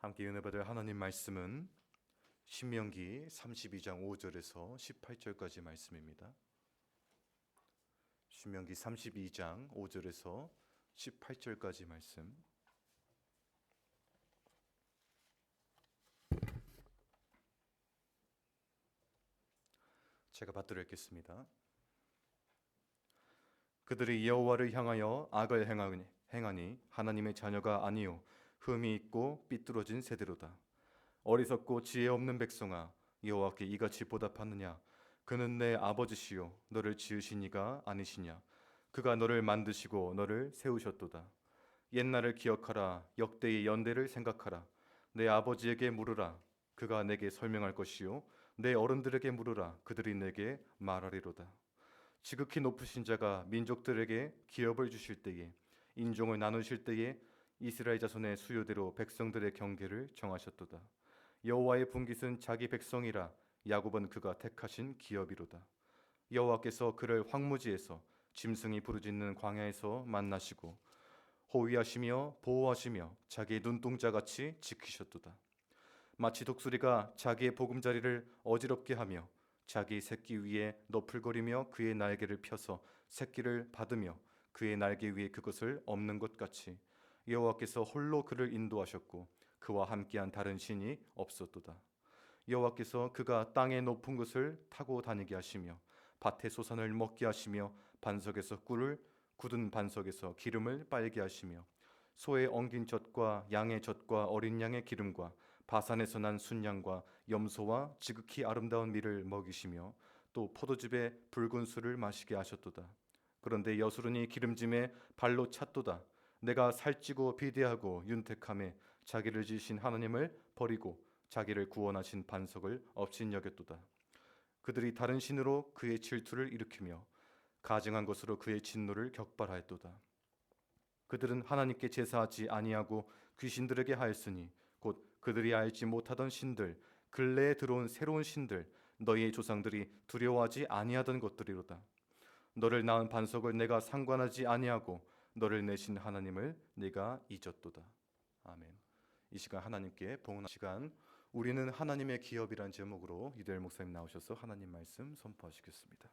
함께 은혜 받을 하나님 말씀은 신명기 32장 5절에서 18절까지 말씀입니다. 신명기 32장 5절에서 18절까지 말씀. 제가 받들어 읽겠습니다. 그들이 여호와를 향하여 악을 행하니 하나님의 자녀가 아니요 흠이 있고 삐뚤어진 세대로다. 어리석고 지혜 없는 백성아, 여호와께 이같이 보답하느냐? 그는 내 아버지시요 너를 지으신 이가 아니시냐? 그가 너를 만드시고 너를 세우셨도다. 옛날을 기억하라. 역대의 연대를 생각하라. 내 아버지에게 물으라. 그가 내게 설명할 것이요 내 어른들에게 물으라. 그들이 내게 말하리로다. 지극히 높으신 자가 민족들에게 기업을 주실 때에, 인종을 나누실 때에 이스라엘 자손의 수요대로 백성들의 경계를 정하셨도다. 여호와의 분깃은 자기 백성이라. 야곱은 그가 택하신 기업이로다. 여호와께서 그를 황무지에서 짐승이 부르짖는 광야에서 만나시고 호위하시며 보호하시며 자기의 눈동자같이 지키셨도다. 마치 독수리가 자기의 보금자리를 어지럽게 하며 자기 새끼 위에 너풀거리며 그의 날개를 펴서 새끼를 받으며 그의 날개 위에 그것을 엎는 것 같이 여호와께서 홀로 그를 인도하셨고 그와 함께한 다른 신이 없었도다. 여호와께서 그가 땅의 높은 곳을 타고 다니게 하시며 밭의 소산을 먹게 하시며 반석에서 꿀을 굳은 반석에서 기름을 빨게 하시며 소의 엉긴 젖과 양의 젖과 어린 양의 기름과 바산에서 난 순양과 염소와 지극히 아름다운 밀을 먹이시며 또 포도즙에 붉은 술을 마시게 하셨도다. 그런데 여수론이 기름짐에 발로 찼도다. 내가 살찌고 비대하고 윤택함에 자기를 지으신 하나님을 버리고 자기를 구원하신 반석을 업신여겼도다. 그들이 다른 신으로 그의 질투를 일으키며 가증한 것으로 그의 진노를 격발하였도다. 그들은 하나님께 제사하지 아니하고 귀신들에게 하였으니 곧 그들이 알지 못하던 신들, 근래에 들어온 새로운 신들, 너희의 조상들이 두려워하지 아니하던 것들이로다. 너를 낳은 반석을 내가 상관하지 아니하고 너를 내신 하나님을 내가 잊었도다. 아멘. 이 시간 하나님께 봉헌 시간, 우리는 하나님의 기업이란 제목으로 이대일 목사님 나오셔서 하나님 말씀 선포하시겠습니다.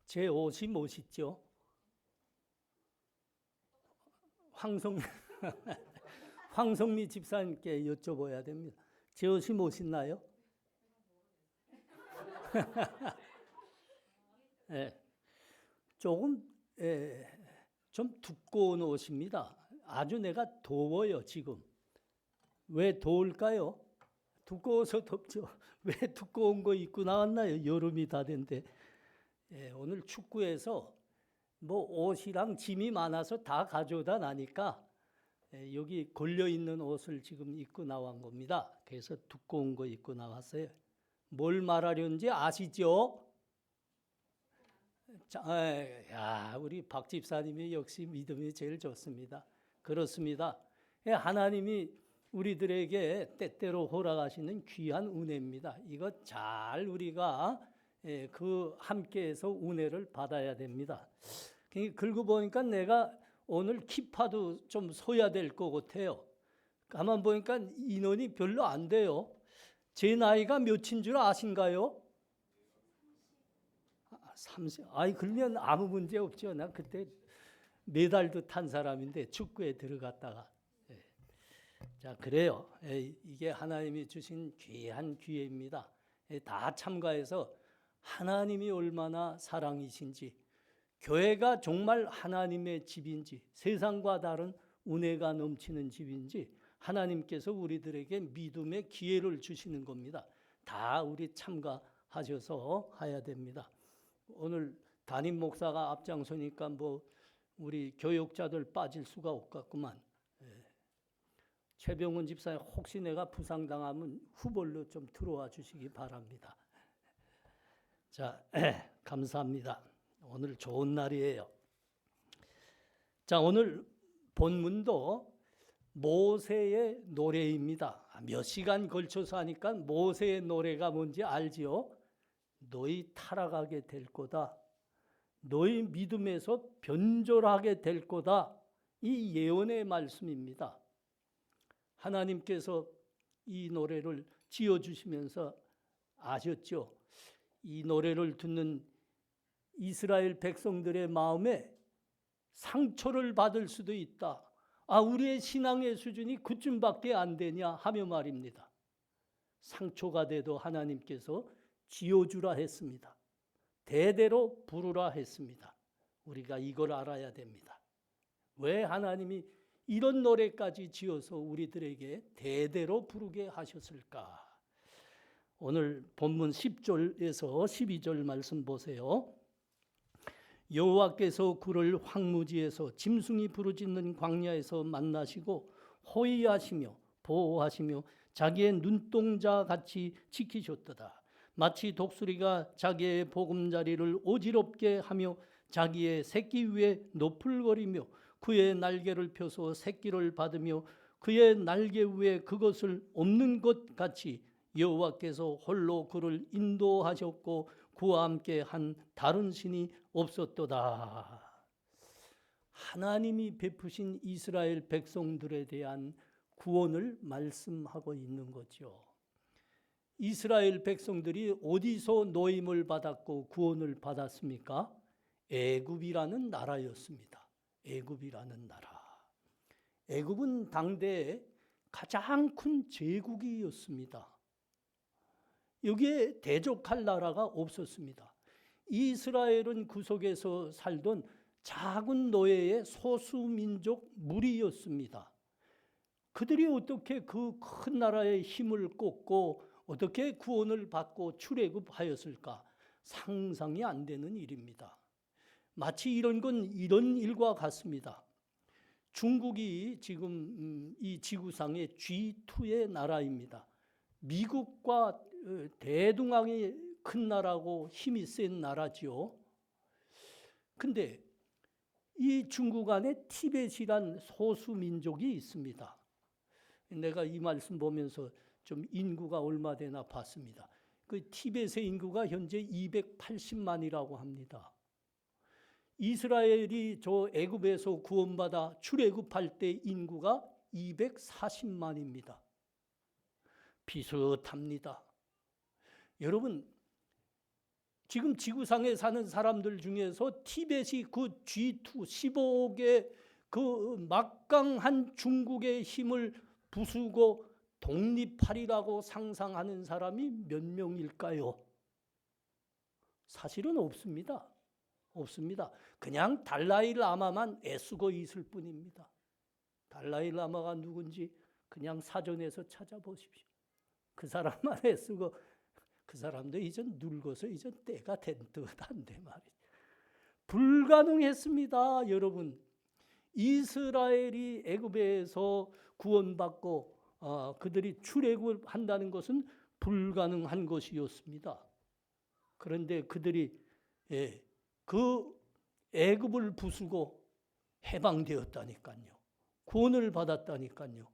제 옷이 멋있죠? 황성미 집사님께 여쭤봐야 됩니다. 제 옷이 멋있나요? 네, 조금 좀 두꺼운 옷입니다. 아주 내가 더워요 지금. 왜 더울까요? 두꺼워서 덥죠. 왜 두꺼운 거 입고 나왔나요? 여름이 다 된데. 오늘 축구에서 뭐 옷이랑 짐이 많아서 다 가져다 나니까 여기 걸려있는 옷을 지금 입고 나온 겁니다. 그래서 두꺼운 거 입고 나왔어요. 뭘 말하려는지 아시죠? 자, 우리 박 집사님이 역시 믿음이 제일 좋습니다. 그렇습니다. 하나님이 우리들에게 때때로 허락하시는 귀한 은혜입니다. 이거 잘 우리가 그 함께해서 은혜를 받아야 됩니다. 긁어 보니까 내가 오늘 키파도 좀 서야 될 것 같아요. 가만 보니까 인원이 별로 안 돼요. 제 나이가 몇인 줄 아신가요? 30. 아이 그러면 아무 문제 없죠. 나 그때 메달도 탄 사람인데 축구에 들어갔다가. 자, 그래요. 이게 하나님이 주신 귀한 기회입니다. 다 참가해서 하나님이 얼마나 사랑이신지, 교회가 정말 하나님의 집인지, 세상과 다른 은혜가 넘치는 집인지 하나님께서 우리들에게 믿음의 기회를 주시는 겁니다. 다 우리 참가하셔서 해야 됩니다. 오늘 담임 목사가 앞장서니까 뭐 우리 교육자들 빠질 수가 없겠구만. 최병훈 집사님, 혹시 내가 부상당하면 후벌로 좀 들어와 주시기 바랍니다. 자, 감사합니다. 오늘 좋은 날이에요. 자, 오늘 본문도 모세의 노래입니다. 몇 시간 걸쳐서 하니까 모세의 노래가 뭔지 알지요? 너희 타락하게 될 거다. 너희 믿음에서 변절하게 될 거다. 이 예언의 말씀입니다. 하나님께서 이 노래를 지어주시면서 아셨죠? 이 노래를 듣는 이스라엘 백성들의 마음에 상처를 받을 수도 있다. 우리의 신앙의 수준이 그쯤밖에 안 되냐 하며 말입니다. 상처가 돼도 하나님께서 지어주라 했습니다. 대대로 부르라 했습니다. 우리가 이걸 알아야 됩니다. 왜 하나님이 이런 노래까지 지어서 우리들에게 대대로 부르게 하셨을까? 오늘 본문 10절에서 12절 말씀 보세요. 여호와께서 그를 황무지에서 짐승이 부르짖는 광야에서 만나시고 호위하시며 보호하시며 자기의 눈동자 같이 지키셨도다. 마치 독수리가 자기의 보금자리를 어지럽게 하며 자기의 새끼 위에 노풀거리며 그의 날개를 펴서 새끼를 받으며 그의 날개 위에 그것을 없는 것 같이 여호와께서 홀로 그를 인도하셨고 그와 함께 한 다른 신이 없었도다. 하나님이 베푸신 이스라엘 백성들에 대한 구원을 말씀하고 있는 거죠. 이스라엘 백성들이 어디서 노임을 받았고 구원을 받았습니까? 애굽이라는 나라였습니다. 애굽이라는 나라. 애굽은 당대에 가장 큰 제국이었습니다. 여기에 대적할 나라가 없었습니다. 이스라엘은 그 속에서 살던 작은 노예의 소수민족 무리였습니다. 그들이 어떻게 그 큰 나라의 힘을 꽂고 어떻게 구원을 받고 출애굽하였을까? 상상이 안 되는 일입니다. 마치 이런 건 이런 일과 같습니다. 중국이 지금 이 지구상의 G2의 나라입니다. 미국과 대등하게 큰 나라고 힘이 센 나라지요. 근데 이 중국 안에 티벳이란 소수민족이 있습니다. 내가 이 말씀 보면서 좀 인구가 얼마 되나 봤습니다. 그 티벳의 인구가 현재 280만이라고 합니다. 이스라엘이 저 애굽에서 구원받아 출애굽할 때 인구가 240만입니다. 비슷합니다. 여러분, 지금 지구상에 사는 사람들 중에서 티벳이 그 G2 15억의 그 막강한 중국의 힘을 부수고 독립하리라고 상상하는 사람이 몇 명일까요? 사실은 없습니다. 없습니다. 그냥 달라이라마만 애쓰고 있을 뿐입니다. 달라이라마가 누군지 그냥 사전에서 찾아보십시오. 그 사람만 애쓰고 그 사람도 이제 늙어서 이제 때가 된 듯한데 말이죠. 불가능했습니다, 여러분. 이스라엘이 애굽에서 구원받고 그들이 출애굽한다는 것은 불가능한 것이었습니다. 그런데 그들이 그 애굽을 부수고 해방되었다니까요. 구원을 받았다니까요.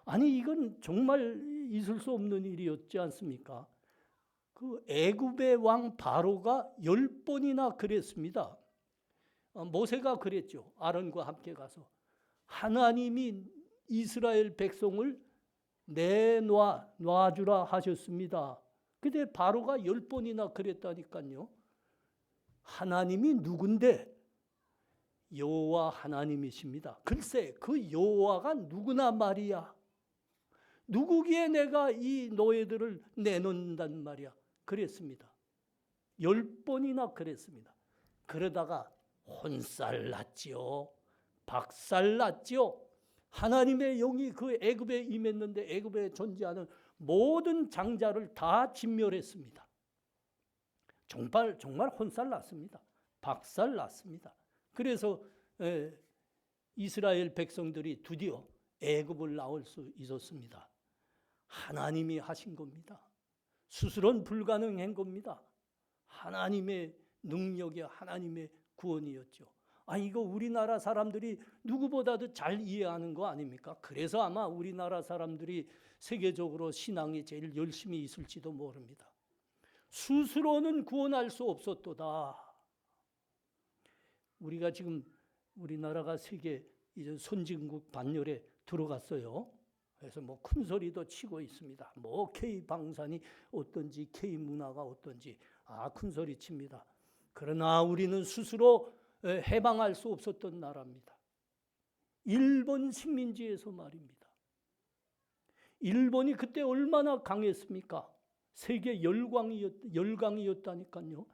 아니 이건 정말 있을 수 없는 일이었지 않습니까? 그 애굽의 왕 바로가 10번이나 그랬습니다. 모세가 그랬죠. 아론과 함께 가서 하나님이 이스라엘 백성을 놔주라 하셨습니다. 근데 바로가 10번이나 그랬다니까요. 하나님이 누군데? 여호와 하나님이십니다. 글쎄 그 여호와가 누구나 말이야. 누구기에 내가 이 노예들을 내놓는단 말이야. 그랬습니다. 10번이나 그랬습니다. 그러다가 혼살났지요. 박살났지요. 하나님의 영이 그 애굽에 임했는데 애굽에 존재하는 모든 장자를 다 진멸했습니다. 정말 혼살났습니다. 박살났습니다. 그래서 이스라엘 백성들이 드디어 애굽을 나올 수 있었습니다. 하나님이 하신 겁니다. 스스로는 불가능한 겁니다. 하나님의 능력이 하나님의 구원이었죠. 이거 우리나라 사람들이 누구보다도 잘 이해하는 거 아닙니까? 그래서 아마 우리나라 사람들이 세계적으로 신앙이 제일 열심히 있을지도 모릅니다. 스스로는 구원할 수 없었도다. 우리가 지금 우리나라가 세계 이제 선진국 반열에 들어갔어요. 그래서 뭐 큰 소리도 치고 있습니다. 뭐 K 방산이 어떤지 K 문화가 어떤지 큰 소리 칩니다. 그러나 우리는 스스로 해방할 수 없었던 나라입니다. 일본 식민지에서 말입니다. 일본이 그때 얼마나 강했습니까? 세계 열강이었다니까요.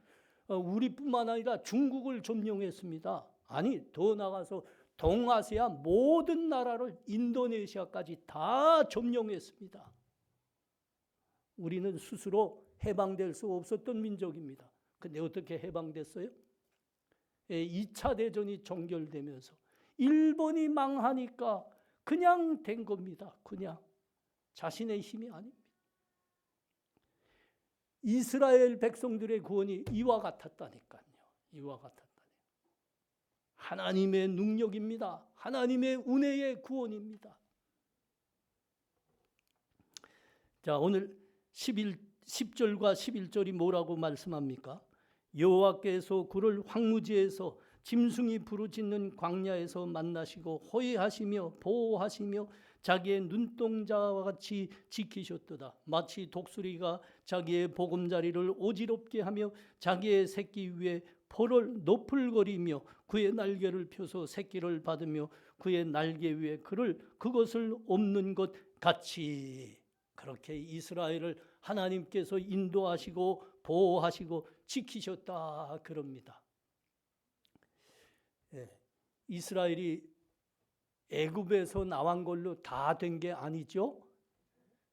우리뿐만 아니라 중국을 점령했습니다. 아니 더 나가서 동아시아 모든 나라를 인도네시아까지 다 점령했습니다. 우리는 스스로 해방될 수 없었던 민족입니다. 근데 어떻게 해방됐어요? 2차 대전이 종결되면서 일본이 망하니까 그냥 된 겁니다. 그냥 자신의 힘이 아닙니다. 이스라엘 백성들의 구원이 이와 같았다니까요. 이와 같았다니까요. 하나님의 능력입니다. 하나님의 은혜의 구원입니다. 자, 오늘 10절과 11절이 뭐라고 말씀합니까? 여호와께서 그를 황무지에서 짐승이 부르짖는 광야에서 만나시고 호위하시며 보호하시며 자기의 눈동자와 같이 지키셨도다. 마치 독수리가 자기의 보금자리를 어지럽게 하며 자기의 새끼 위에 포를 노풀거리며 그의 날개를 펴서 새끼를 받으며 그의 날개 위에 그것을 엎는 것 같이 그렇게 이스라엘을 하나님께서 인도하시고 보호하시고 지키셨다 그럽니다. 이스라엘이 애굽에서 나온 걸로 다 된 게 아니죠.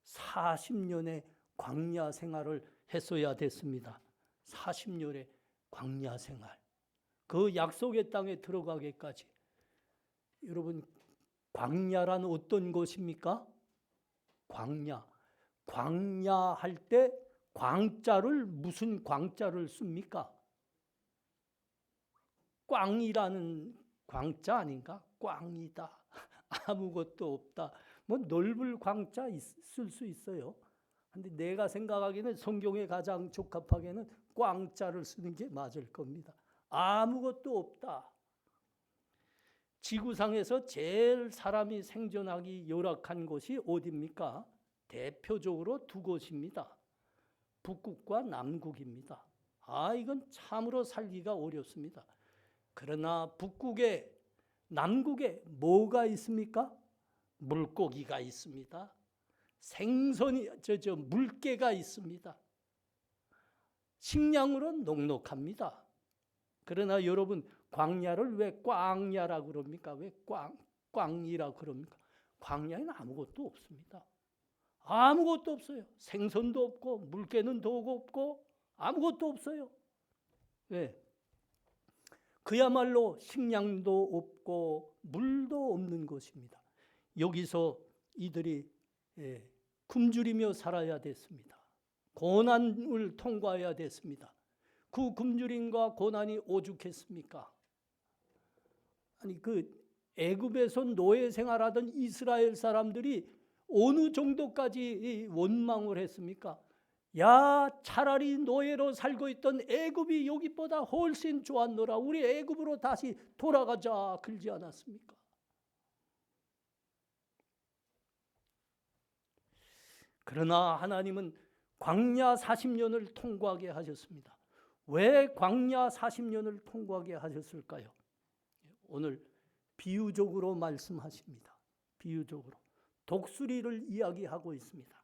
40년의 광야 생활을 했어야 됐습니다. 40년의 광야 생활. 그 약속의 땅에 들어가기까지. 여러분, 광야란 어떤 것입니까? 광야. 광야 할 때 광자를 무슨 광자를 씁니까? 꽝이라는 광자 아닌가? 꽝이다. 아무것도 없다. 뭐 넓을 광자 쓸 수 있어요. 근데 내가 생각하기에는 성경에 가장 적합하게는 꽝자를 쓰는 게 맞을 겁니다. 아무것도 없다. 지구상에서 제일 사람이 생존하기 열악한 곳이 어디입니까? 대표적으로 두 곳입니다. 북극과 남극입니다. 이건 참으로 살기가 어렵습니다. 그러나 북극에 남극에 뭐가 있습니까? 물고기가 있습니다. 생선이 물개가 있습니다. 식량으로는 넉넉합니다. 그러나 여러분 광야를 왜 꽝야라고 그럽니까? 왜 꽝이라고 그럽니까? 광야에는 아무것도 없습니다. 아무것도 없어요. 생선도 없고 물개는 더욱 없고 아무것도 없어요. 왜? 그야말로 식량도 없고 물도 없는 것입니다. 여기서 이들이 굶주리며 살아야 됐습니다. 고난을 통과해야 됐습니다. 그 굶주림과 고난이 오죽했습니까? 아니 그 애굽에서 노예 생활하던 이스라엘 사람들이 어느 정도까지 원망을 했습니까? 야, 차라리 노예로 살고 있던 애굽이 여기보다 훨씬 좋았노라. 우리 애굽으로 다시 돌아가자 그러지 않았습니까? 그러나 하나님은 광야 40년을 통과하게 하셨습니다. 왜 광야 40년을 통과하게 하셨을까요? 오늘 비유적으로 말씀하십니다. 비유적으로. 독수리를 이야기하고 있습니다.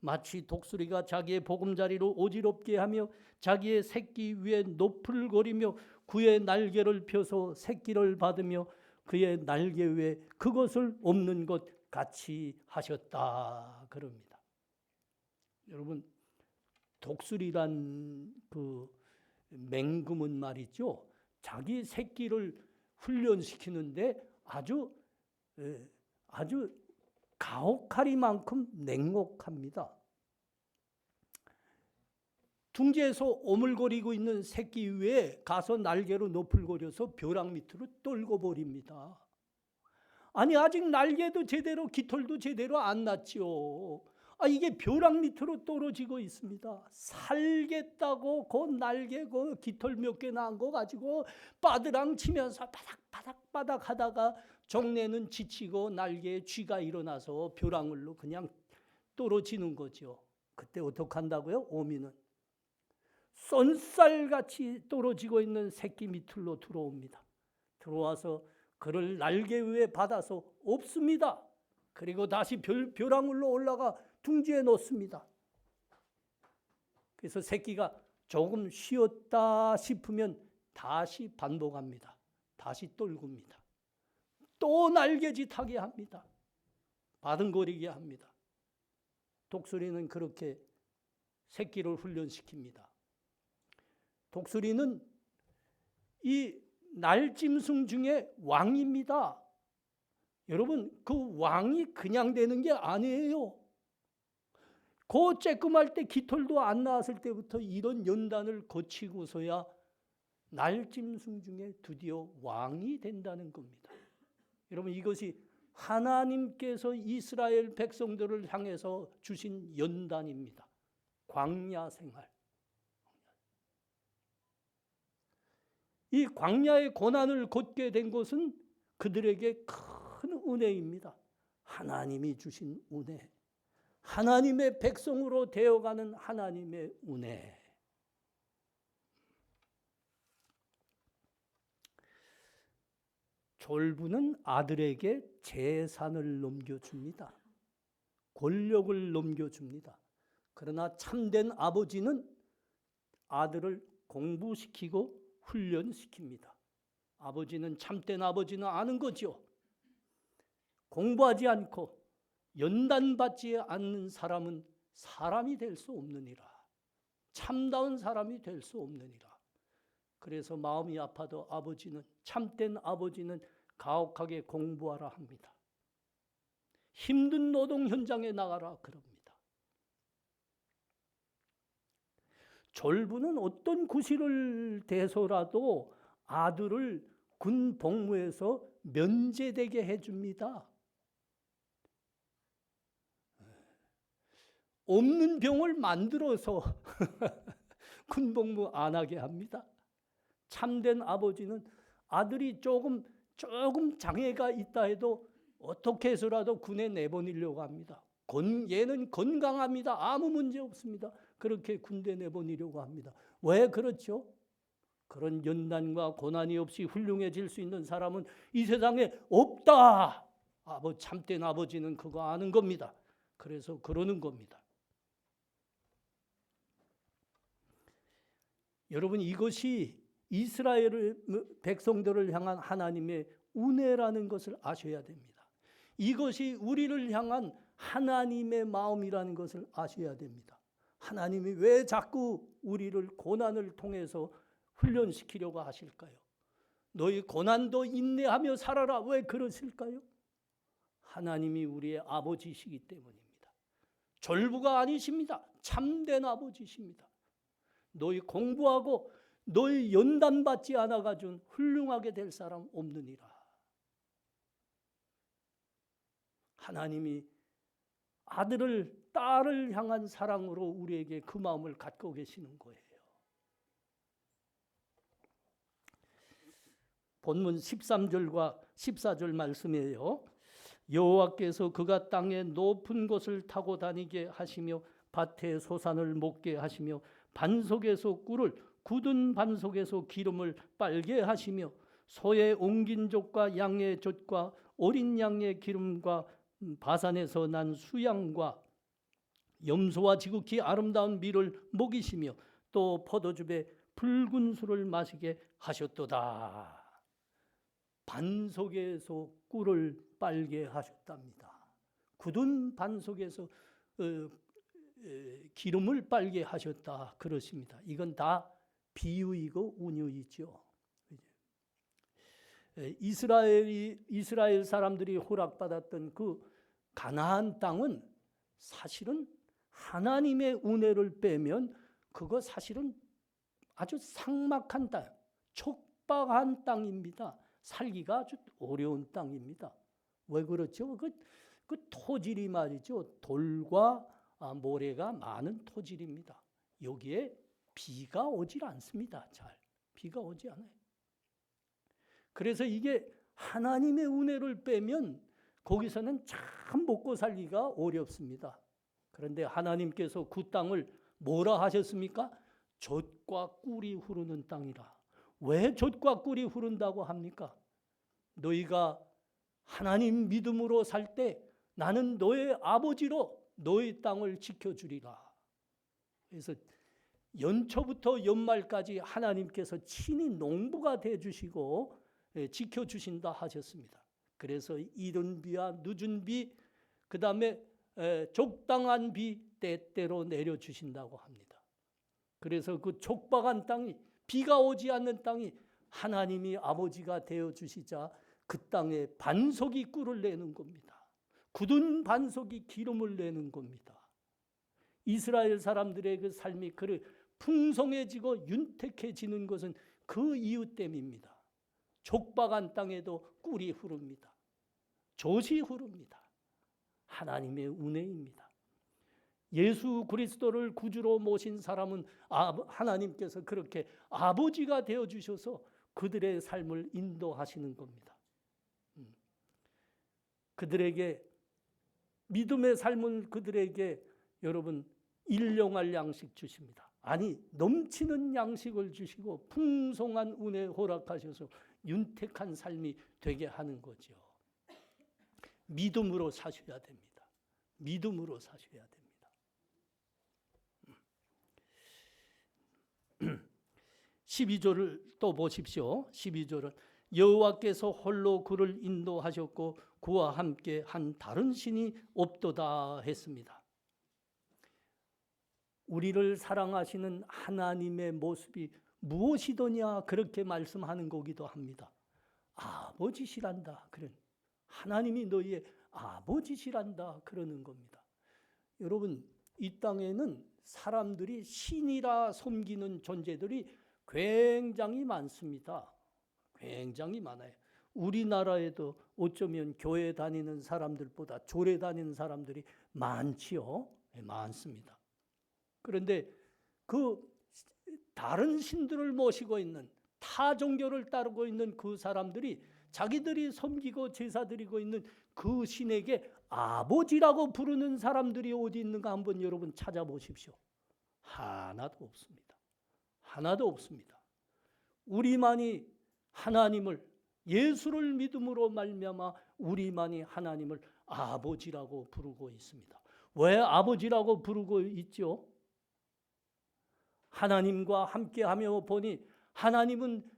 마치 독수리가 자기의 보금자리로 어지럽게 하며 자기의 새끼 위에 노풀거리며 그의 날개를 펴서 새끼를 받으며 그의 날개 위에 그것을 엎는 것 같이 하셨다 그럽니다. 여러분 독수리란 그 맹금은 말이죠. 자기 새끼를 훈련시키는데 아주 가혹하리만큼 냉혹합니다. 둥지에서 오물거리고 있는 새끼 위에 가서 날개로 너풀거려서 벼랑 밑으로 떨고 버립니다. 아니 아직 날개도 제대로 깃털도 제대로 안 났지요. 이게 벼랑 밑으로 떨어지고 있습니다. 살겠다고 그 날개 그 깃털 몇 개 난 거 가지고 빠드랑 치면서 바닥바닥 하다가 종래는 지치고 날개에 쥐가 일어나서 벼랑을로 그냥 떨어지는 거죠. 그때 어떻게 한다고요? 어미는 쏜살같이 떨어지고 있는 새끼 밑으로 들어옵니다. 들어와서 그를 날개 위에 받아서 엎습니다. 그리고 다시 벼랑으로 올라가 둥지에 놓습니다. 그래서 새끼가 조금 쉬었다 싶으면 다시 반복합니다. 다시 떨굽니다. 또 날개짓하게 합니다. 바둥거리게 합니다. 독수리는 그렇게 새끼를 훈련시킵니다. 독수리는 이 날짐승 중에 왕입니다. 여러분, 그 왕이 그냥 되는 게 아니에요. 그 쬐끔할 때 깃털도 안 나왔을 때부터 이런 연단을 거치고서야 날짐승 중에 드디어 왕이 된다는 겁니다. 여러분, 이것이 하나님께서 이스라엘 백성들을 향해서 주신 연단입니다. 광야 생활. 이 광야의 고난을 걷게 된 것은 그들에게 큰 은혜입니다. 하나님이 주신 은혜. 하나님의 백성으로 되어가는 하나님의 은혜. 졸부는 아들에게 재산을 넘겨줍니다. 권력을 넘겨줍니다. 그러나 참된 아버지는 아들을 공부시키고 훈련시킵니다. 아버지는 참된 아버지는 아는 거죠. 공부하지 않고 연단받지 않는 사람은 사람이 될 수 없느니라. 참다운 사람이 될 수 없느니라. 그래서 마음이 아파도 참된 아버지는 가혹하게 공부하라 합니다. 힘든 노동 현장에 나가라 그럽니다. 졸부는 어떤 구실을 대서라도 아들을 군 복무에서 면제되게 해줍니다. 없는 병을 만들어서 군 복무 안 하게 합니다. 참된 아버지는 아들이 조금 장애가 있다 해도 어떻게 해서라도 군에 내보내려고 합니다. 얘는 건강합니다. 아무 문제 없습니다. 그렇게 군대 내보내려고 합니다. 왜 그렇죠? 그런 연단과 고난이 없이 훌륭해질 수 있는 사람은 이 세상에 없다. 참된 아버지는 그거 아는 겁니다. 그래서 그러는 겁니다. 여러분, 이것이 이스라엘 백성들을 향한 하나님의 은혜라는 것을 아셔야 됩니다. 이것이 우리를 향한 하나님의 마음이라는 것을 아셔야 됩니다. 하나님이 왜 자꾸 우리를 고난을 통해서 훈련시키려고 하실까요? 너희 고난도 인내하며 살아라. 왜 그러실까요? 하나님이 우리의 아버지시기 때문입니다. 졸부가 아니십니다. 참된 아버지십니다. 너희 공부하고 너희 연단받지 않아가지고 훌륭하게 될 사람 없느니라. 하나님이 아들을 딸을 향한 사랑으로 우리에게 그 마음을 갖고 계시는 거예요. 본문 13절과 14절 말씀이에요. 여호와께서 그가 땅의 높은 곳을 타고 다니게 하시며 밭에 소산을 먹게 하시며 반석에서 꿀을 굳은 반석에서 기름을 빨게 하시며 소의 옮긴 젖과 양의 젖과 어린 양의 기름과 바산에서 난 수양과 염소와 지극히 아름다운 밀을 먹이시며 또 포도즙에 붉은 술을 마시게 하셨도다. 반석에서 꿀을 빨게 하셨답니다. 굳은 반석에서 기름을 빨게 하셨다 그러십니다. 이건 다 비유이고 운유이죠. 이스라엘 사람들이 허락받았던 그 가나안 땅은 사실은 하나님의 은혜를 빼면 그거 사실은 아주 삭막한 땅, 촉박한 땅입니다. 살기가 아주 어려운 땅입니다. 왜 그렇죠? 그 토질이 말이죠. 돌과 모래가 많은 토질입니다. 여기에 비가 오질 않습니다. 잘 비가 오지 않아요. 그래서 이게 하나님의 은혜를 빼면 거기서는 참 먹고 살기가 어렵습니다. 그런데 하나님께서 그 땅을 뭐라 하셨습니까? 젖과 꿀이 흐르는 땅이라. 왜 젖과 꿀이 흐른다고 합니까? 너희가 하나님 믿음으로 살 때 나는 너의 아버지로 너의 땅을 지켜주리라. 그래서 연초부터 연말까지 하나님께서 친히 농부가 되어주시고 지켜주신다 하셨습니다. 그래서 이른 비와 늦은 비, 그 다음에 적당한 비 때때로 내려주신다고 합니다. 그래서 그 촉박한 땅이, 비가 오지 않는 땅이 하나님이 아버지가 되어주시자 그 땅에 반석이 꿀을 내는 겁니다. 굳은 반석이 기름을 내는 겁니다. 이스라엘 사람들의 그 삶이 그래 풍성해지고 윤택해지는 것은 그 이유 때문입니다. 촉박한 땅에도 꿀이 흐릅니다. 젖이 흐릅니다. 하나님의 은혜입니다. 예수 그리스도를 구주로 모신 사람은 하나님께서 그렇게 아버지가 되어주셔서 그들의 삶을 인도하시는 겁니다. 그들에게 믿음의 삶을 그들에게 여러분 일용할 양식 주십니다. 아니 넘치는 양식을 주시고 풍성한 은혜 허락하셔서 윤택한 삶이 되게 하는 거죠. 믿음으로 사셔야 됩니다. 믿음으로 사셔야 됩니다. 12절을 또 보십시오. 12절은 여호와께서 홀로 그를 인도하셨고 그와 함께 한 다른 신이 없도다 했습니다. 우리를 사랑하시는 하나님의 모습이 무엇이더냐 그렇게 말씀하는 거기도 합니다. 아버지시란다. 그런 하나님이 너희의 아버지시란다 그러는 겁니다. 여러분 이 땅에는 사람들이 신이라 섬기는 존재들이 굉장히 많습니다. 굉장히 많아요. 우리나라에도 어쩌면 교회 다니는 사람들보다 조례 다니는 사람들이 많지요. 많습니다. 그런데 그 다른 신들을 모시고 있는 타 종교를 따르고 있는 그 사람들이 자기들이 섬기고 제사 드리고 있는 그 신에게 아버지라고 부르는 사람들이 어디 있는가 한번 여러분 찾아보십시오. 하나도 없습니다. 하나도 없습니다. 우리만이 하나님을 예수를 믿음으로 말미암아 우리만이 하나님을 아버지라고 부르고 있습니다. 왜 아버지라고 부르고 있죠? 하나님과 함께하며 보니 하나님은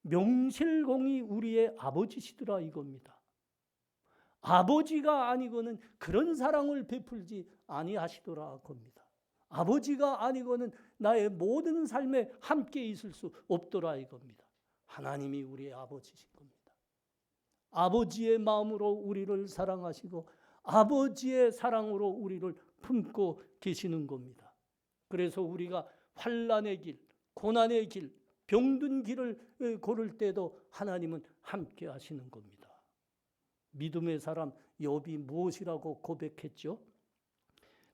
명실공히 우리의 아버지시더라 이겁니다. 아버지가 아니고는 그런 사랑을 베풀지 아니하시더라 겁니다. 아버지가 아니고는 나의 모든 삶에 함께 있을 수 없더라 이겁니다. 하나님이 우리의 아버지신 겁니다. 아버지의 마음으로 우리를 사랑하시고 아버지의 사랑으로 우리를 품고 계시는 겁니다. 그래서 우리가 환난의 길, 고난의 길, 병든 길을 고를 때도 하나님은 함께 하시는 겁니다. 믿음의 사람 욥이 무엇이라고 고백했죠?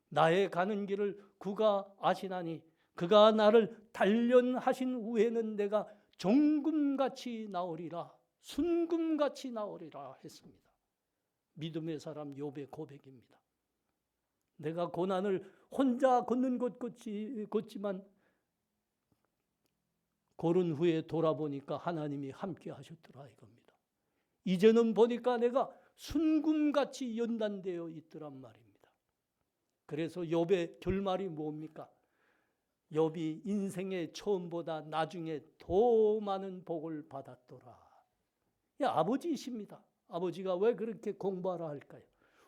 나의 가는 길을 그가 아시나니 그가 나를 단련하신 후에는 내가 정금같이 나오리라, 순금같이 나오리라 했습니다. 믿음의 사람 욥의 고백입니다. 내가 고난을 혼자 걷는 것 걷지만 고른 후에 돌아보니까 하나님이 함께 하셨더라 이겁니다. 이제는 보니까 내가 순금같이 연단되어 있더란 말입니다. 그래서 욥의 결말이 뭡니까? 욥이 인생의 처음보다 나중에 더 많은 복을 받았더라. 아버지이십니다. 아버지가 왜 그렇게 공부하라 할까요?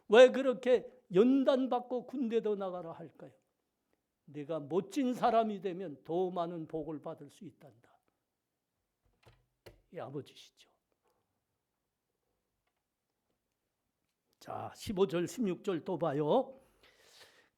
왜 그렇게 연단받고 군대도 나가라 할까요? 내가 멋진 사람이 되면 더 많은 복을 받을 수 있단다. 이 아버지시죠. 자, 15절, 16절 또 봐요.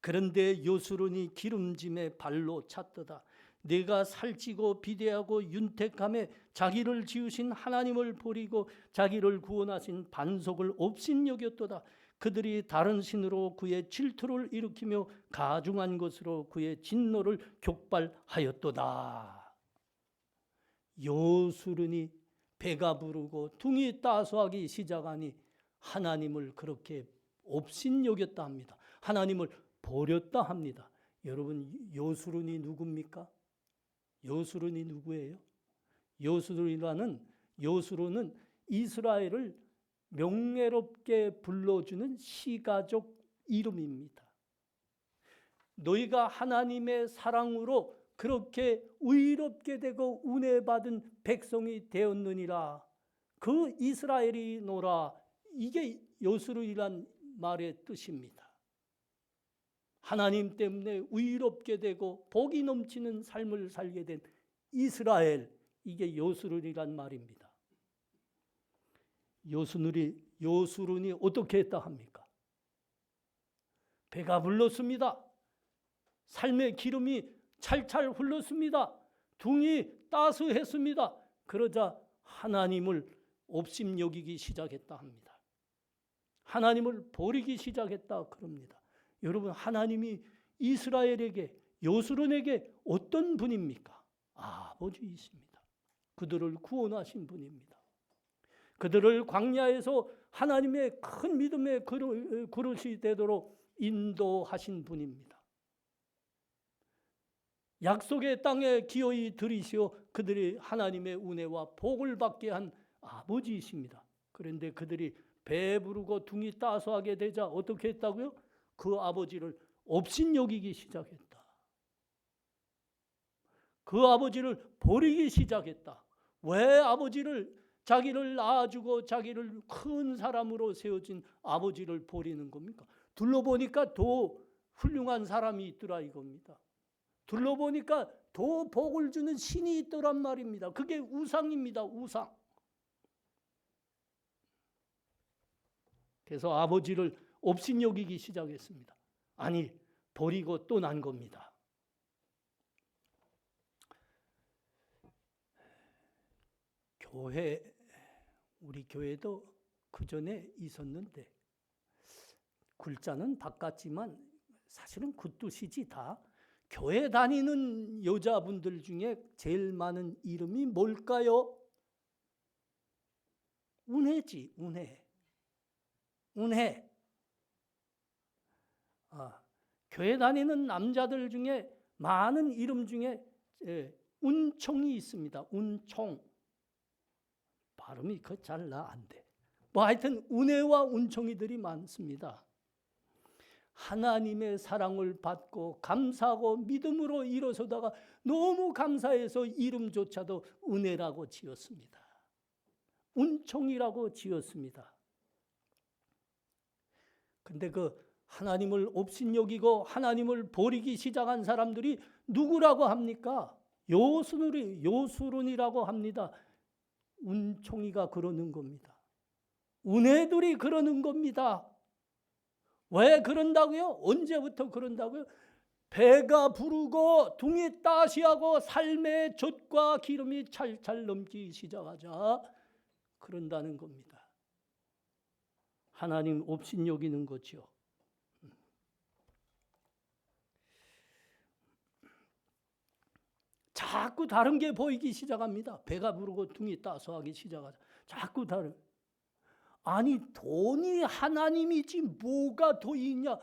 그런데 요술은이 기름짐에 발로 찼도다. 내가 살찌고 비대하고 윤택함에 자기를 지으신 하나님을 버리고 자기를 구원하신 반석을 업신여겼도다. 그들이 다른 신으로 그의 질투를 일으키며 가중한 것으로 그의 진노를 격발하였도다. 요술은이 배가 부르고 둥이 따스하기 시작하니 하나님을 그렇게 업신여겼다 합니다. 하나님을 버렸다 합니다. 여러분, 요술은이 누굽니까? 요술은이 누구예요? 요술은은 이스라엘을 명예롭게 불러주는 시가족 이름입니다. 너희가 하나님의 사랑으로 그렇게 의롭게 되고 은혜 받은 백성이 되었느니라. 그 이스라엘이노라. 이게 요술이란 말의 뜻입니다. 하나님 때문에 의롭게 되고 복이 넘치는 삶을 살게 된 이스라엘, 이게 요술이란 말입니다. 요술은이 어떻게 했다 합니까? 배가 불렀습니다. 삶의 기름이 찰찰 흘렀습니다. 둥이 따스했습니다. 그러자 하나님을 업심여기기 시작했다 합니다. 하나님을 버리기 시작했다 그럽니다. 여러분, 하나님이 이스라엘에게, 요술은에게 어떤 분입니까? 아버지이십니다. 그들을 구원하신 분입니다. 그들을 광야에서 하나님의 큰 믿음의 그릇이 되도록 인도하신 분입니다. 약속의 땅에 기어이 들이시어 그들이 하나님의 은혜와 복을 받게 한 아버지이십니다. 그런데 그들이 배부르고 둥이 따스하게 되자 어떻게 했다고요? 그 아버지를 업신여기기 시작했다. 그 아버지를 버리기 시작했다. 왜 자기를 낳아주고 자기를 큰 사람으로 세워진 아버지를 버리는 겁니까? 둘러보니까 더 훌륭한 사람이 있더라 이겁니다. 둘러보니까 더 복을 주는 신이 있더란 말입니다. 그게 우상입니다. 우상. 그래서 아버지를 업신여기기 시작했습니다. 아니, 버리고 떠난 겁니다. 우리 교회도 그 전에 있었는데 글자는 바꿨지만 사실은 그 뜻이지 다. 교회 다니는 여자분들 중에 제일 많은 이름이 뭘까요? 은혜지, 은혜. 은혜. 교회 다니는 남자들 중에 많은 이름 중에 운총이 있습니다. 운총. 발음이 잘 안 돼. 하여튼 은혜와 운총이들이 많습니다. 하나님의 사랑을 받고 감사하고 믿음으로 일어서다가 너무 감사해서 이름조차도 은혜라고 지었습니다. 운총이라고 지었습니다. 근데 그 하나님을 업신여기고 하나님을 버리기 시작한 사람들이 누구라고 합니까? 요술은이라고 합니다. 운총이가 그러는 겁니다. 은혜들이 그러는 겁니다. 왜 그런다고요? 언제부터 그런다고요? 배가 부르고 둥이 따시하고 삶의 젖과 기름이 찰찰 넘기 시작하자 그런다는 겁니다. 하나님 업신여기는 거죠. 자꾸 다른 게 보이기 시작합니다. 배가 부르고 둥이 따스하기 시작하자. 자꾸 다른. 아니, 돈이 하나님이지 뭐가 더 있냐?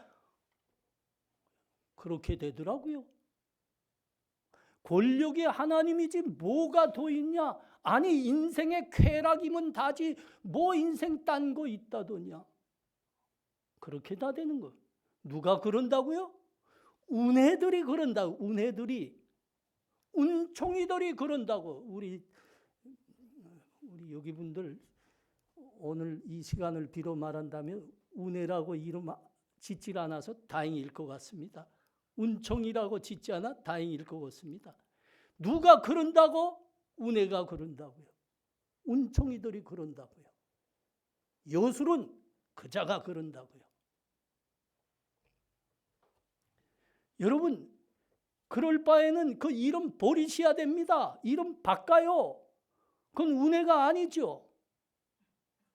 그렇게 되더라고요. 권력이 하나님이지 뭐가 더 있냐? 아니, 인생의 쾌락이면 다지 뭐 인생 딴 거 있다더냐? 그렇게 다 되는 거. 누가 그런다고요? 은혜들이 그런다고. 은혜들이. 운총이들이 그런다고. 우리 여기 분들 오늘 이 시간을 빌어 말한다면 은혜라고 이름 짓질 않아서 다행일 것 같습니다. 운총이라고 짓지 않아 다행일 것 같습니다. 누가 그런다고? 은혜가 그런다고요. 운총이들이 그런다고요. 요술은 그자가 그런다고요. 여러분, 그럴 바에는 그 이름 버리셔야 됩니다. 이름 바꿔요. 그건 은혜가 아니죠.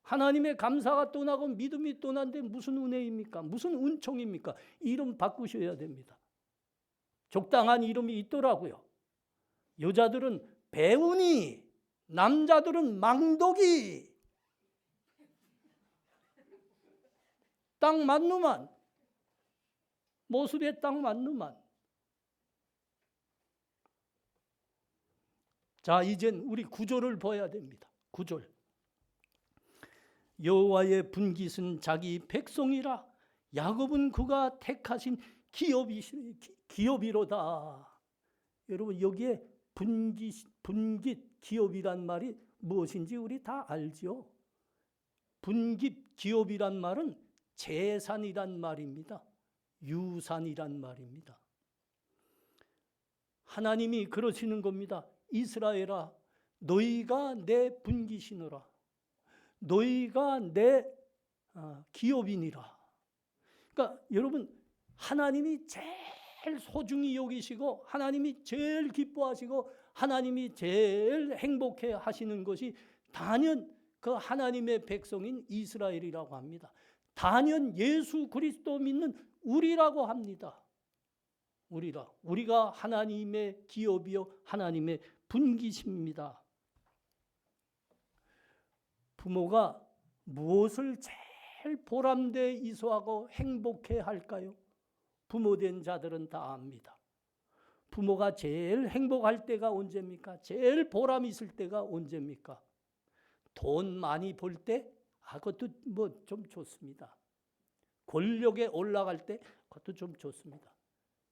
하나님의 감사가 떠나고 믿음이 떠난데 무슨 은혜입니까? 무슨 은총입니까? 이름 바꾸셔야 됩니다. 적당한 이름이 있더라고요. 여자들은 배운이, 남자들은 망독이. 딱 맞누만. 모습에 딱 맞누만. 자, 이젠 우리 구절을 봐야 됩니다. 구절. 여호와의 분깃은 자기 백성이라 야곱은 그가 택하신 기업이로다. 여러분, 여기에 분깃 기업이란 말이 무엇인지 우리 다 알죠. 분깃 기업이란 말은 재산이란 말입니다. 유산이란 말입니다. 하나님이 그러시는 겁니다. 이스라엘아, 너희가 내 분깃이노라. 너희가 내 기업이니라. 그러니까 여러분, 하나님이 제일 소중히 여기시고 하나님이 제일 기뻐하시고 하나님이 제일 행복해 하시는 것이 단연 그 하나님의 백성인 이스라엘이라고 합니다. 단연 예수 그리스도 믿는 우리라고 합니다. 우리가 하나님의 기업이요 하나님의 분깃입니다. 부모가 무엇을 제일 보람돼 이소하고 행복해 할까요? 부모된 자들은 다 압니다. 부모가 제일 행복할 때가 언제입니까? 제일 보람 있을 때가 언제입니까? 돈 많이 벌 때? 그것도 뭐 좀 좋습니다. 권력에 올라갈 때? 그것도 좀 좋습니다.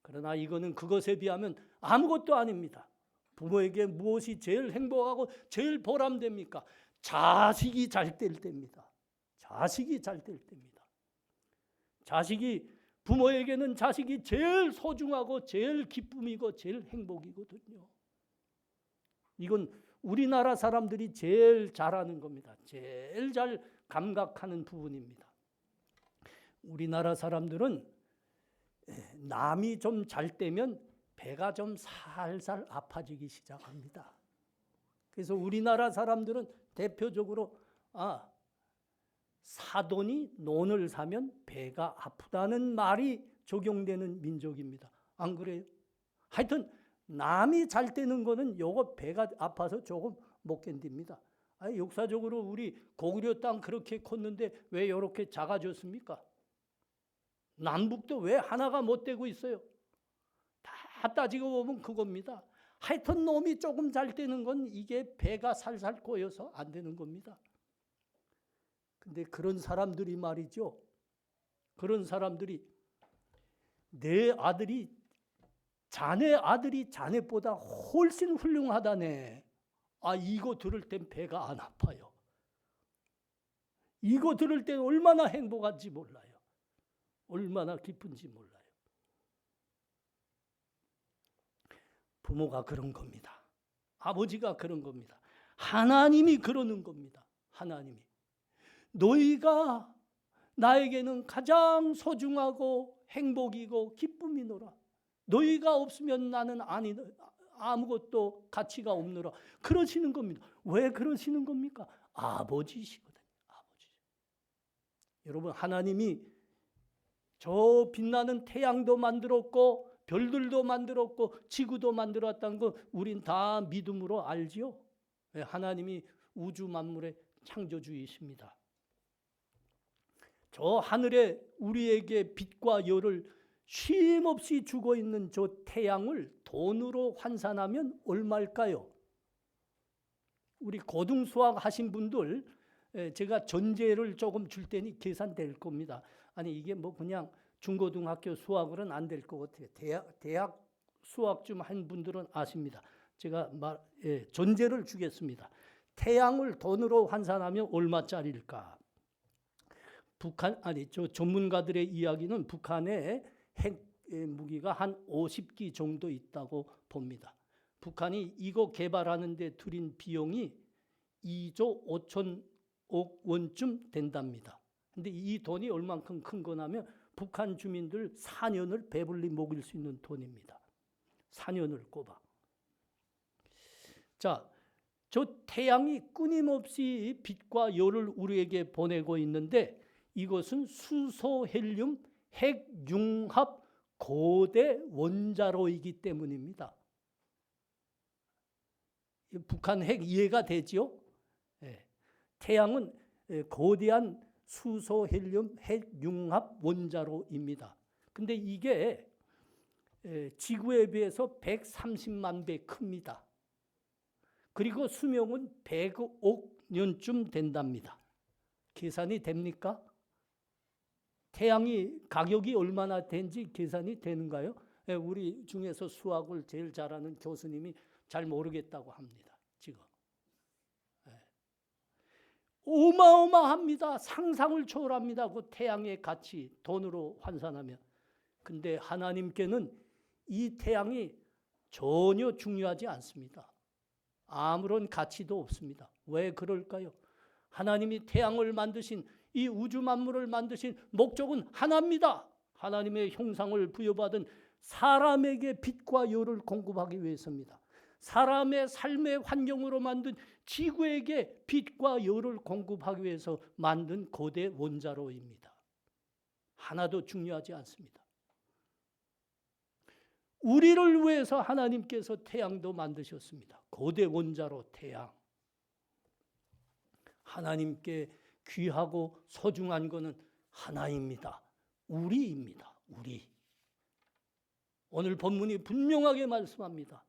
그러나 이거는 그것에 비하면 아무것도 아닙니다. 부모에게 무엇이 제일 행복하고 제일 보람됩니까? 자식이 잘 될 때입니다. 자식이 잘 될 때입니다. 부모에게는 자식이 제일 소중하고 제일 기쁨이고 제일 행복이거든요. 이건 우리나라 사람들이 제일 잘하는 겁니다. 제일 잘 감각하는 부분입니다. 우리나라 사람들은 남이 좀 잘 때면 배가 좀 살살 아파지기 시작합니다. 그래서 우리나라 사람들은 대표적으로 사돈이 논을 사면 배가 아프다는 말이 적용되는 민족입니다. 안 그래요? 하여튼 남이 잘 되는 거는 요거 배가 아파서 조금 못 견딥니다. 역사적으로 우리 고구려 땅 그렇게 컸는데 왜 이렇게 작아졌습니까? 남북도 왜 하나가 못 되고 있어요? 다 따지고 보면 그겁니다. 하여튼 놈이 조금 잘 되는 건 이게 배가 살살 꼬여서 안 되는 겁니다. 근데 그런 사람들이 말이죠. 그런 사람들이 내 아들이 자네 아들이 자네보다 훨씬 훌륭하다네. 이거 들을 땐 배가 안 아파요. 이거 들을 땐 얼마나 행복한지 몰라요. 얼마나 기쁜지 몰라요. 부모가 그런 겁니다. 아버지가 그런 겁니다. 하나님이 그러는 겁니다. 하나님이. 너희가 나에게는 가장 소중하고 행복이고 기쁨이노라. 너희가 없으면 나는 아무것도 가치가 없노라. 그러시는 겁니다. 왜 그러시는 겁니까? 아버지시거든요. 아버지. 여러분, 하나님이 저 빛나는 태양도 만들었고 별들도 만들었고 지구도 만들었다는 거 우린 다 믿음으로 알지요. 하나님이 우주 만물의 창조주이십니다. 저 하늘에 우리에게 빛과 열을 쉼없이 주고 있는 저 태양을 돈으로 환산하면 얼마일까요? 우리 고등수학 하신 분들 제가 전제를 조금 줄 테니 계산될 겁니다. 이게 뭐 그냥 중고등학교 수학으로는 안 될 것 같아요. 대학 수학 좀 한 분들은 아십니다. 제가 전제를 주겠습니다. 태양을 돈으로 환산하면 얼마짜리일까? 저 전문가들의 이야기는 북한의 핵 무기가 한 50기 정도 있다고 봅니다. 북한이 이거 개발하는 데 들인 비용이 2조 5천억 원쯤 된답니다. 근데 이 돈이 얼만큼 큰 거냐면 북한 주민들 4년을 배불리 먹일 수 있는 돈입니다. 4년을 꼽아. 자, 저 태양이 끊임없이 빛과 열을 우리에게 보내고 있는데 이것은 수소, 헬륨, 핵융합 고대 원자로이기 때문입니다. 북한 핵 이해가 되지요? 예. 태양은 거대한 수소, 헬륨, 핵융합 원자로입니다. 근데 이게 지구에 비해서 130만 배 큽니다. 그리고 수명은 100억 년쯤 된답니다. 계산이 됩니까? 태양이 가격이 얼마나 된지 계산이 되는가요? 우리 중에서 수학을 제일 잘하는 교수님이 잘 모르겠다고 합니다. 지금. 어마어마합니다. 상상을 초월합니다. 그 태양의 가치 돈으로 환산하면. 근데 하나님께는 이 태양이 전혀 중요하지 않습니다. 아무런 가치도 없습니다. 왜 그럴까요? 하나님이 태양을 만드신 이 우주 만물을 만드신 목적은 하나입니다. 하나님의 형상을 부여받은 사람에게 빛과 열을 공급하기 위해서입니다. 사람의 삶의 환경으로 만든 지구에게 빛과 열을 공급하기 위해서 만든 거대 원자로입니다. 하나도 중요하지 않습니다. 우리를 위해서 하나님께서 태양도 만드셨습니다. 거대 원자로 태양. 하나님께 귀하고 소중한 것은 하나입니다. 우리입니다. 우리. 오늘 본문이 분명하게 말씀합니다.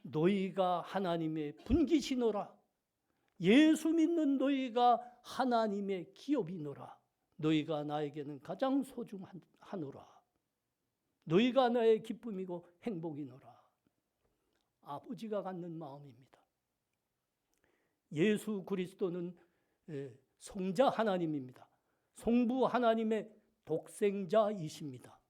너희가 하나님의 분깃이노라. 예수 믿는 너희가 하나님의 기업이노라. 너희가 나에게는 가장 소중하노라. 너희가 나의 기쁨이고 행복이노라. 아버지가 갖는 마음입니다. 예수 그리스도는 성자 하나님입니다. 성부 하나님의 독생자이십니다.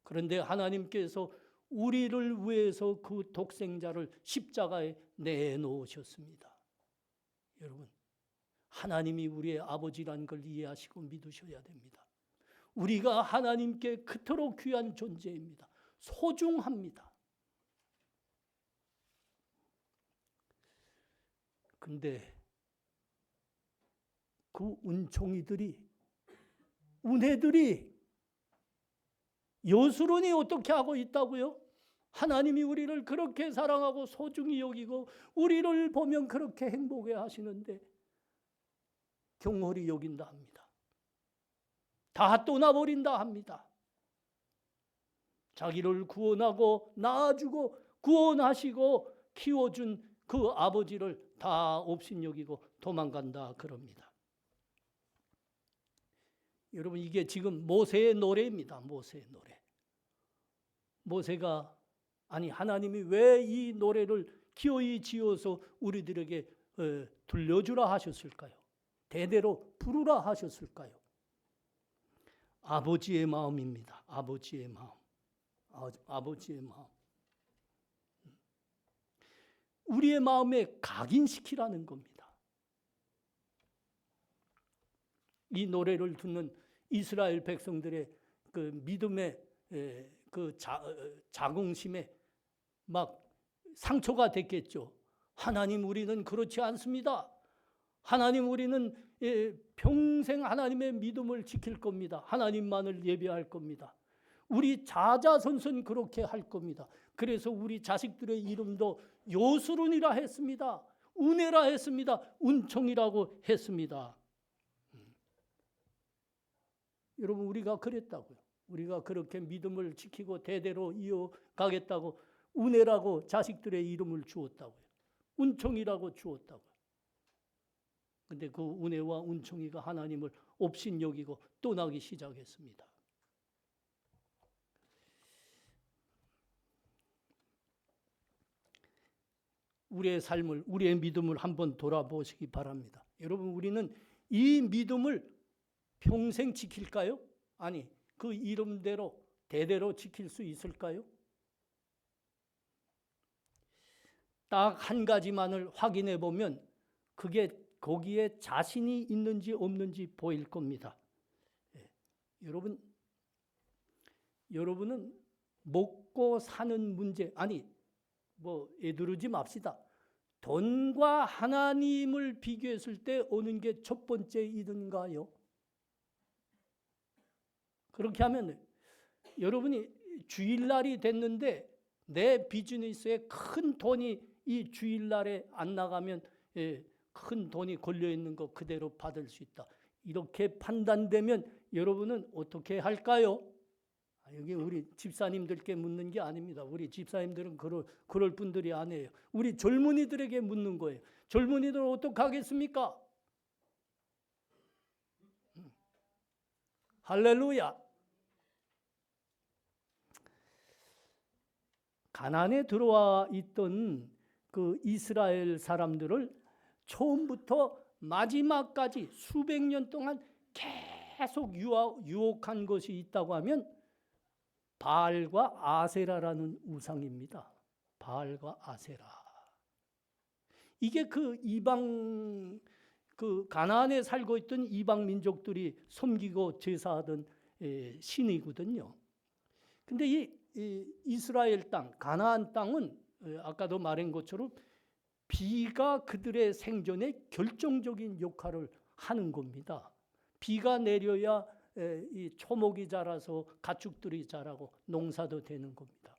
그런데 하나님께서 우리를 위해서 그 독생자를 십자가에 내놓으셨습니다. 여러분, 하나님이 우리의 아버지라는 걸 이해하시고 믿으셔야 됩니다. 우리가 하나님께 그토록 귀한 존재입니다. 소중합니다. 근데 그 은총이들이, 은혜들이 여수론이 어떻게 하고 있다고요? 하나님이 우리를 그렇게 사랑하고 소중히 여기고 우리를 보면 그렇게 행복해 하시는데 경홀히 여긴다 합니다. 다 떠나버린다 합니다. 자기를 구원하고 낳아주고 구원하시고 키워준 그 아버지를 다 업신여기고 도망간다 그럽니다. 여러분, 이게 지금 모세의 노래입니다. 모세의 노래. 모세가, 아니 하나님이 왜 이 노래를 기어이 지어서 우리들에게 들려주라 하셨을까요? 대대로 부르라 하셨을까요? 아버지의 마음입니다. 아버지의 마음. 아버지의 마음. 우리의 마음에 각인시키라는 겁니다. 이 노래를 듣는 이스라엘 백성들의 그 믿음의 그 자긍심에 막 상처가 됐겠죠. 하나님, 우리는 그렇지 않습니다. 하나님, 우리는 평생 하나님의 믿음을 지킬 겁니다. 하나님만을 예배할 겁니다. 우리 자자손손 그렇게 할 겁니다. 그래서 우리 자식들의 이름도 요수론이라 했습니다. 은혜라 했습니다. 은총이라고 했습니다. 여러분, 우리가 그랬다고요. 우리가 그렇게 믿음을 지키고 대대로 이어가겠다고 은혜라고 자식들의 이름을 주었다고요. 은총이라고 주었다고요. 근데 그 은혜와 은총이가 하나님을 업신여기고 떠나기 시작했습니다. 우리의 삶을, 우리의 믿음을 한번 돌아보시기 바랍니다. 여러분, 우리는 이 믿음을 평생 지킬까요? 아니, 그 이름대로 대대로 지킬 수 있을까요? 딱 한 가지만을 확인해 보면 그게 거기에 자신이 있는지 없는지 보일 겁니다. 여러분, 여러분은 먹고 사는 문제, 아니 뭐 애두르지 맙시다. 돈과 하나님을 비교했을 때 어느 게 첫 번째이든가요? 그렇게 하면 여러분이 주일날이 됐는데 내 비즈니스에 큰 돈이 이 주일날에 안 나가면 큰 돈이 걸려있는 거 그대로 받을 수 있다. 이렇게 판단되면 여러분은 어떻게 할까요? 여기 우리 집사님들께 묻는 게 아닙니다. 우리 집사님들은 그럴 분들이 아니에요. 우리 젊은이들에게 묻는 거예요. 젊은이들 어떻게 하겠습니까? 할렐루야. 가나안에 들어와 있던 그 이스라엘 사람들을 처음부터 마지막까지 수백 년 동안 계속 유혹한 것이 있다고 하면 바알과 아세라라는 우상입니다. 바알과 아세라. 이게 그 이방 그 가나안에 살고 있던 이방 민족들이 섬기고 제사하던 신이거든요. 근데 이 이스라엘 땅, 가나안 땅은 아까도 말한 것처럼 비가 그들의 생존에 결정적인 역할을 하는 겁니다. 비가 내려야 이 초목이 자라서 가축들이 자라고 농사도 되는 겁니다.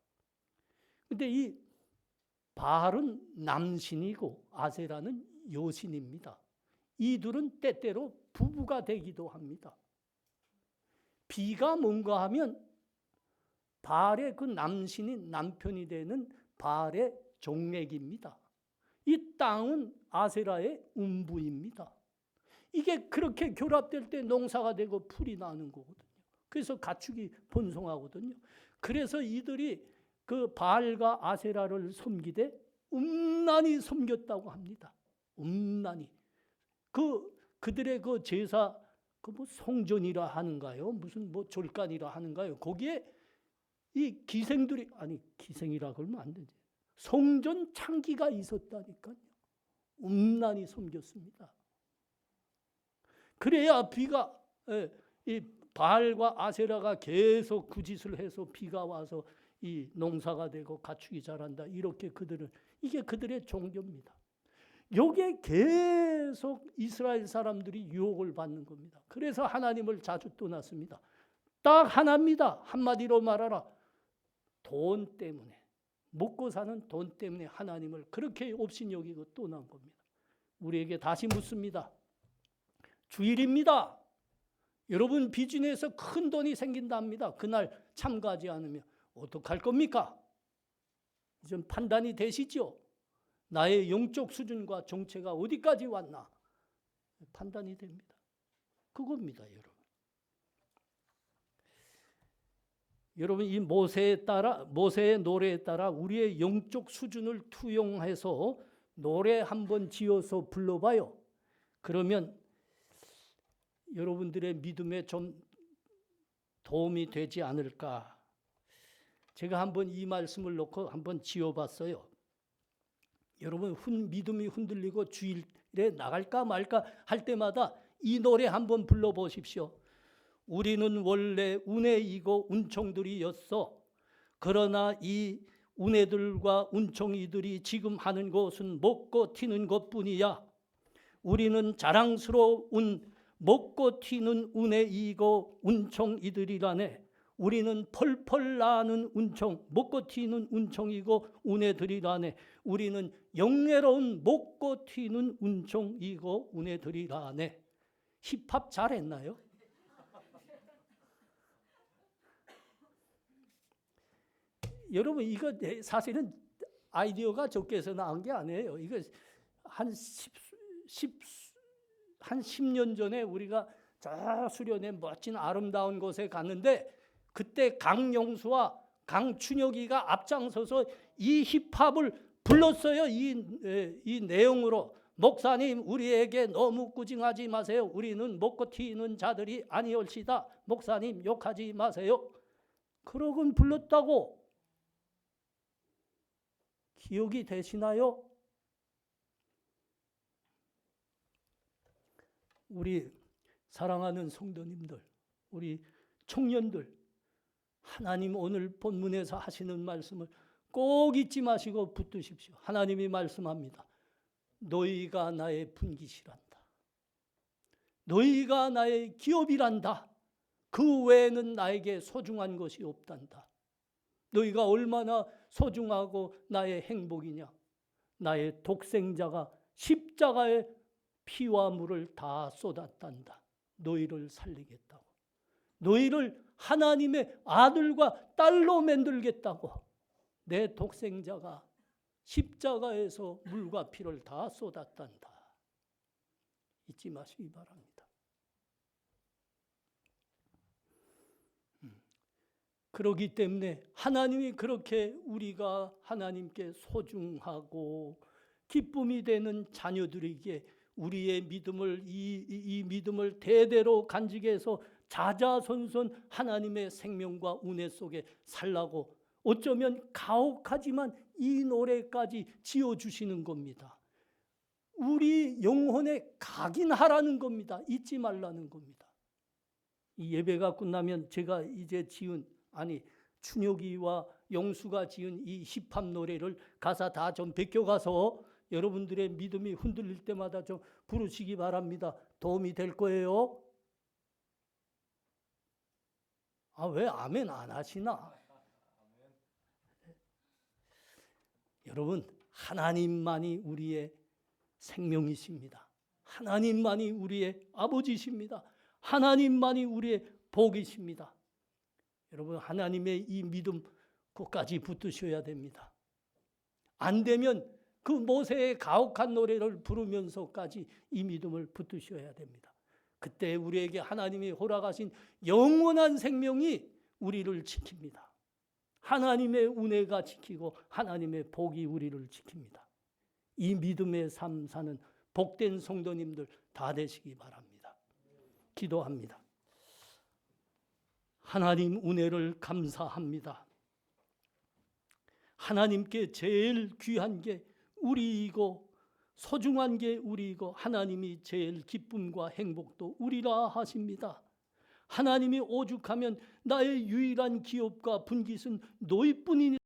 근데 이 바알은 남신이고 아세라는 여신입니다. 이 둘은 때때로 부부가 되기도 합니다. 비가 뭔가 하면 바알의 그 남신이 남편이 되는 바알의 종맥입니다. 이 땅은 아세라의 음부입니다. 이게 그렇게 결합될 때 농사가 되고 풀이 나는 거거든요. 그래서 가축이 번성하거든요. 그래서 이들이 그 바알과 아세라를 섬기되 음란히 섬겼다고 합니다. 음란히. 그들의 그 제사 그 뭐 성전이라 하는가요? 무슨 뭐 졸간이라 하는가요? 거기에 이 기생들이 아니 기생이라 그러면 안 되지. 성전 창기가 있었다니까요. 음란히 섬겼습니다. 그래야 비가 이 바알과 아세라가 계속 그 짓을 해서 비가 와서 이 농사가 되고 가축이 자란다. 이렇게 이게 그들의 종교입니다. 요게 계속 이스라엘 사람들이 유혹을 받는 겁니다. 그래서 하나님을 자주 떠났습니다. 딱 하나입니다. 한마디로 말하라. 돈 때문에, 먹고 사는 돈 때문에 하나님을 그렇게 업신여기고 떠난 겁니다. 우리에게 다시 묻습니다. 주일입니다. 여러분 비즈니스에서 큰 돈이 생긴답니다. 그날 참가하지 않으면 어떡할 겁니까? 좀 판단이 되시죠? 나의 영적 수준과 정체가 어디까지 왔나? 판단이 됩니다. 그겁니다, 여러분. 여러분 이 모세의 노래에 따라 우리의 영적 수준을 투영해서 노래 한번 지어서 불러봐요. 그러면 여러분들의 믿음에 좀 도움이 되지 않을까. 제가 한번 이 말씀을 놓고 한번 지어봤어요. 여러분 믿음이 흔들리고 주일에 나갈까 말까 할 때마다 이 노래 한번 불러보십시오. 우리는 원래 운해이고 운총들이었어. 그러나 이 운해들과 운총이들이 지금 하는 것은 먹고 튀는 것뿐이야. 우리는 자랑스러운 먹고 튀는 운해이고 운총이들이라네. 우리는 펄펄 나는 운총, 먹고 튀는 운총이고 운해들이라네. 우리는 영예로운 먹고 튀는 운총이고 운해들이라네. 힙합 잘했나요? 여러분 이거 사실은 아이디어가 적게서 나온 게 아니에요. 이거 한 10년 전에 우리가 저 수련회 멋진 아름다운 곳에 갔는데 그때 강영수와 강춘혁이가 앞장서서 이 힙합을 불렀어요. 이 내용으로. 목사님 우리에게 너무 꾸징하지 마세요. 우리는 먹고 튀는 자들이 아니올시다. 목사님 욕하지 마세요. 그러곤 불렀다고. 기억이 되시나요? 우리 사랑하는 성도님들, 우리 청년들, 하나님 오늘 본문에서 하시는 말씀을 꼭 잊지 마시고 붙드십시오. 하나님이 말씀합니다. 너희가 나의 분깃이란다. 너희가 나의 기업이란다. 그 외에는 나에게 소중한 것이 없단다. 너희가 얼마나 소중하고 나의 행복이냐. 나의 독생자가 십자가에 피와 물을 다 쏟았단다. 너희를 살리겠다고. 너희를 하나님의 아들과 딸로 만들겠다고. 내 독생자가 십자가에서 물과 피를 다 쏟았단다. 잊지 마시기 바랍니다. 그렇기 때문에 하나님이 그렇게 우리가 하나님께 소중하고 기쁨이 되는 자녀들에게 우리의 믿음을 이 믿음을 대대로 간직해서 자자손손 하나님의 생명과 은혜 속에 살라고 어쩌면 가혹하지만 이 노래까지 지어주시는 겁니다. 우리 영혼에 각인하라는 겁니다. 잊지 말라는 겁니다. 이 예배가 끝나면 제가 이제 춘혁이와 영수가 지은 이 힙합 노래를 가사 다 좀 베껴가서 여러분들의 믿음이 흔들릴 때마다 좀 부르시기 바랍니다. 도움이 될 거예요. 왜 아멘 안 하시나? 여러분, 하나님만이 우리의 생명이십니다. 하나님만이 우리의 아버지십니다. 하나님만이 우리의 복이십니다. 여러분, 하나님의 이 믿음 끝까지 붙드셔야 됩니다. 안 되면 그 모세의 가혹한 노래를 부르면서까지 이 믿음을 붙드셔야 됩니다. 그때 우리에게 하나님이 허락하신 영원한 생명이 우리를 지킵니다. 하나님의 은혜가 지키고 하나님의 복이 우리를 지킵니다. 이 믿음의 삶 사는 복된 성도님들 다 되시기 바랍니다. 기도합니다. 하나님 은혜를 감사합니다. 하나님께 제일 귀한 게 우리이고 소중한 게 우리이고 하나님이 제일 기쁨과 행복도 우리라 하십니다. 하나님이 오죽하면 나의 유일한 기업과 분깃은 너희뿐이니